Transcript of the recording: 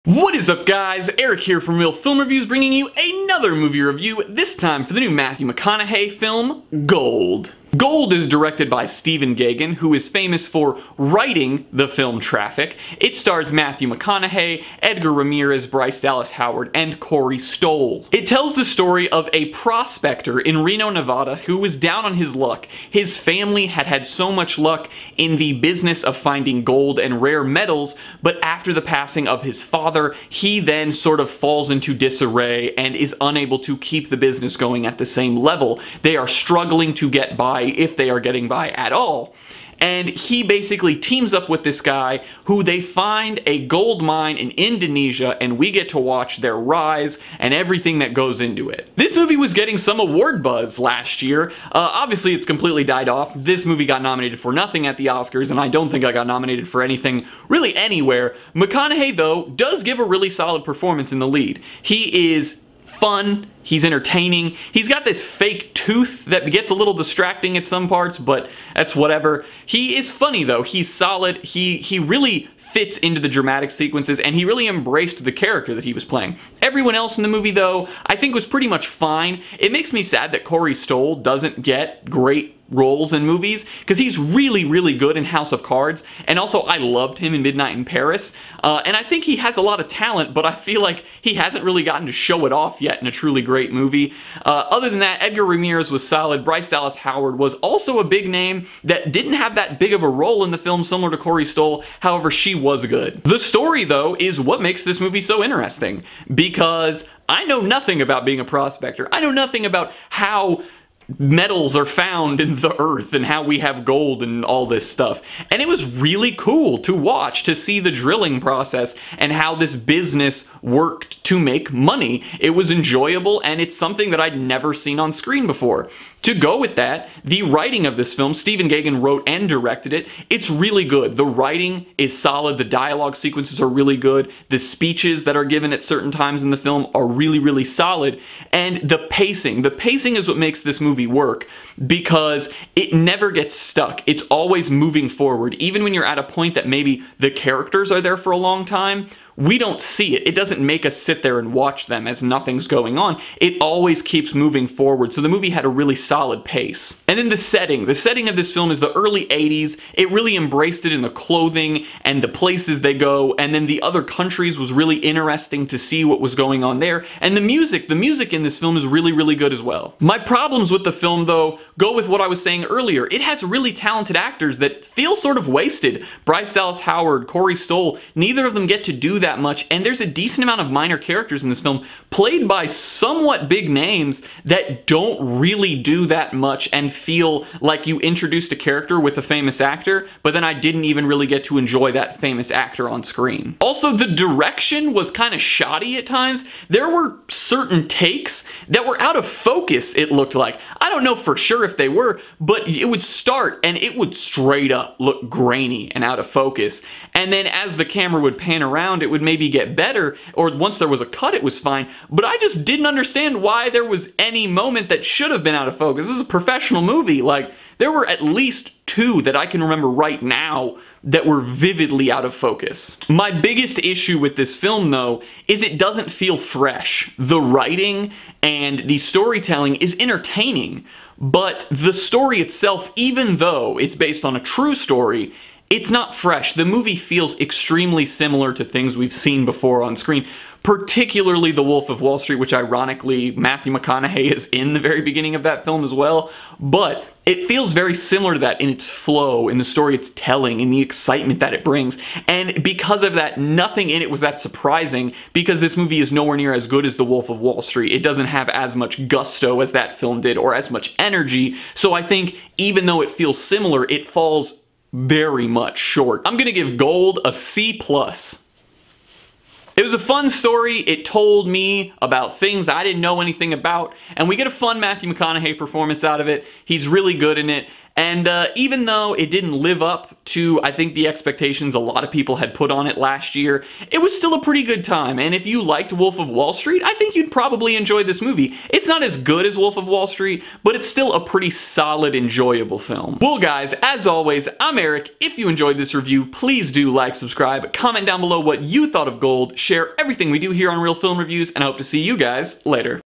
What is up, guys? Eric here from Real Film Reviews, bringing you another movie review, this time for the new Matthew McConaughey film, Gold. Gold is directed by Stephen Gaghan, who is famous for writing the film Traffic. It stars Matthew McConaughey, Edgar Ramirez, Bryce Dallas Howard, and Corey Stoll. It tells the story of a prospector in Reno, Nevada, who was down on his luck. His family had had so much luck in the business of finding gold and rare metals, but after the passing of his father, he then sort of falls into disarray and is unable to keep the business going at the same level. They are struggling to get by, if they are getting by at all. And he basically teams up with this guy who they find a gold mine in Indonesia, and we get to watch their rise and everything that goes into it. This movie was getting some award buzz last year. Obviously it's completely died off. This movie got nominated for nothing at the Oscars, and I don't think I got nominated for anything really anywhere. McConaughey, though, does give a really solid performance in the lead. He is fun, he's entertaining, he's got this fake tooth that gets a little distracting at some parts, but that's whatever. He is funny though, he's solid, he really fits into the dramatic sequences, and he really embraced the character that he was playing. Everyone else in the movie though, I think was pretty much fine. It makes me sad that Corey Stoll doesn't get great roles in movies, because he's really good in House of Cards, and also I loved him in Midnight in Paris, and I think he has a lot of talent, but I feel like he hasn't really gotten to show it off yet in a truly great movie. Other than that, Edgar Ramirez was solid. Bryce Dallas Howard was also a big name that didn't have that big of a role in the film, similar to Corey Stoll. However, she was good. The story, though, is what makes this movie so interesting, because I know nothing about being a prospector. I know nothing about how metals are found in the earth and how we have gold and all this stuff. And it was really cool to watch, to see the drilling process and how this business worked to make money. It was enjoyable, and it's something that I'd never seen on screen before. To go with that, the writing of this film, Stephen Gaghan wrote and directed it. It's really good. The writing is solid. The dialogue sequences are really good. The speeches that are given at certain times in the film are really solid. And the pacing is what makes this movie work, because it never gets stuck. It's always moving forward. Even when you're at a point that maybe the characters are there for a long time, we don't see it. It doesn't make us sit there and watch them as nothing's going on. It always keeps moving forward, so the movie had a really solid pace. And then the setting of this film is the early 80s. It really embraced it in the clothing and the places they go, and then the other countries was really interesting to see what was going on there. And the music in this film is really good as well. My problems with the film, though, go with what I was saying earlier. It has really talented actors that feel sort of wasted. Bryce Dallas Howard, Corey Stoll, neither of them get to do that much, and there's a decent amount of minor characters in this film played by somewhat big names that don't really do that much and feel like you introduced a character with a famous actor, but then I didn't even really get to enjoy that famous actor on screen. Also, the direction was kind of shoddy at times. There were certain takes that were out of focus, it looked like. I don't know for sure if they were, but it would start and it would straight up look grainy and out of focus. And then as the camera would pan around, it would maybe get better, or once there was a cut it was fine, but I just didn't understand why there was any moment that should have been out of focus. This is a professional movie. Like, there were at least two that I can remember right now that were vividly out of focus. My biggest issue with this film, though, is it doesn't feel fresh. The writing and the storytelling is entertaining, but the story itself, even though it's based on a true story, it's not fresh. The movie feels extremely similar to things we've seen before on screen, particularly The Wolf of Wall Street, which ironically Matthew McConaughey is in the very beginning of that film as well, but it feels very similar to that in its flow, in the story it's telling, in the excitement that it brings, and because of that, nothing in it was that surprising, because this movie is nowhere near as good as The Wolf of Wall Street. It doesn't have as much gusto as that film did, or as much energy, so I think even though it feels similar, it falls very much short. I'm gonna give Gold a C+. It was a fun story. It told me about things I didn't know anything about, and we get a fun Matthew McConaughey performance out of it. He's really good in it, And even though it didn't live up to, I think, the expectations a lot of people had put on it last year, it was still a pretty good time. And if you liked Wolf of Wall Street, I think you'd probably enjoy this movie. It's not as good as Wolf of Wall Street, but it's still a pretty solid, enjoyable film. Well guys, as always, I'm Eric. If you enjoyed this review, please do like, subscribe, comment down below what you thought of Gold, share everything we do here on Real Film Reviews, and I hope to see you guys later.